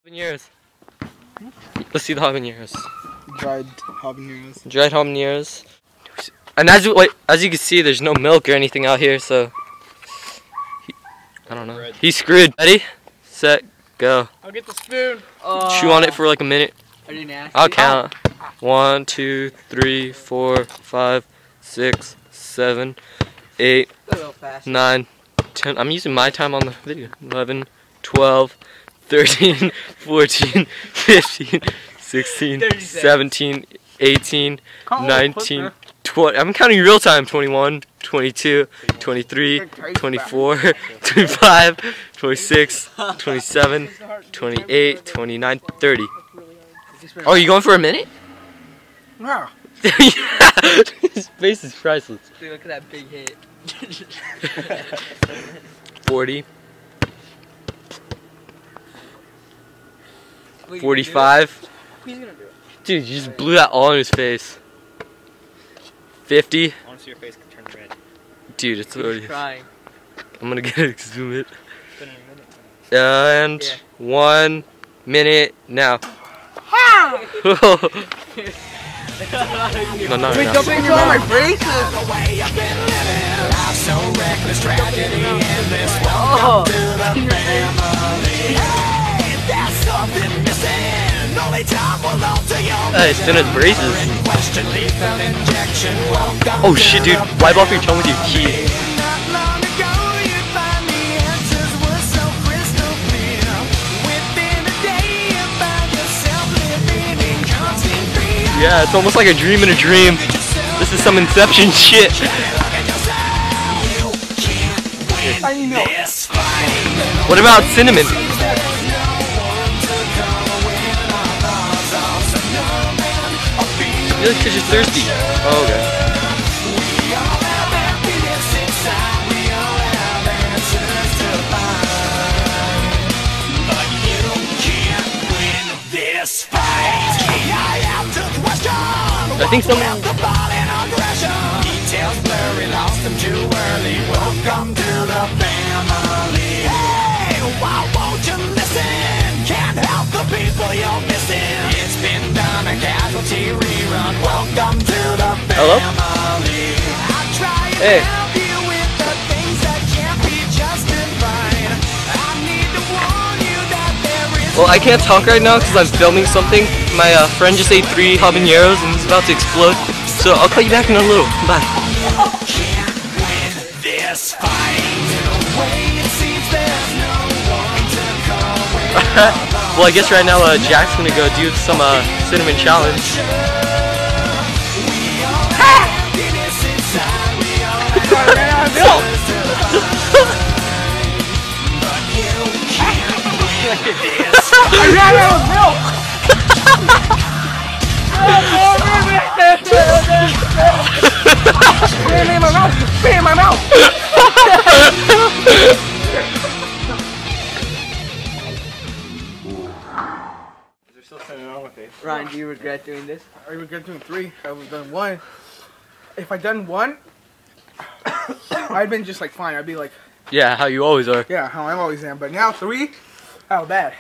Habaneros. Let's see the habaneros. Dried habaneros. Dried habaneros. And as you can see, there's no milk or anything out here, so I don't know. He's screwed. Ready, set, go. I'll get the spoon. Chew on it for like a minute. Are you nasty? I'll count. 1, 2, 3, 4, 5, 6, 7, 8, 9, 10. I'm using my time on the video. 11, 12, 13, 14, 15, 16, 17, 18, 19, 20. I'm counting real time. 21, 22, 23, 24, 25, 26, 27, 28, 29, 30. Oh, you going for a minute? Yeah. His face is priceless. Dude, look at that big hit. 40. 45. He's gonna do it. Dude, you just blew that all in his face. 50. I want to see your face turn red. Dude, it's already. Crying. I'm gonna get it, zoom it. It's been a minute. And 1 minute now. No, no, Wait, no. don't make me on my braces! Hey, it's in his braces. Oh shit, dude. Wipe off your tongue with your teeth. Yeah, it's almost like a dream in a dream. This is some Inception shit. What about cinnamon? You look 'cause you're thirsty. Oh, okay. I think someone. Details blurry, lost them too early. Welcome to the family. Hey, why won't you listen? Can't help the people you're missing. It's been done, a casualty rerun. Welcome to the family. Hello? I try to help you with the things that can't be justified. I need to warn you that there is. Well, I can't talk right now because I'm filming something. My friend just ate 3 habaneros and he's about to explode. So I'll call you back in a little. Bye. Well, I guess right now Jack's gonna go do some cinnamon challenge. I ran out of milk! Spit in my mouth! Spit in my mouth! They're still sending on with it. Ryan, do you regret doing this? I regret doing 3. I would have done 1. If I'd done 1, I'd been just like fine. I'd be like, Yeah, how you always are. yeah, how I always am. But now 3, how bad?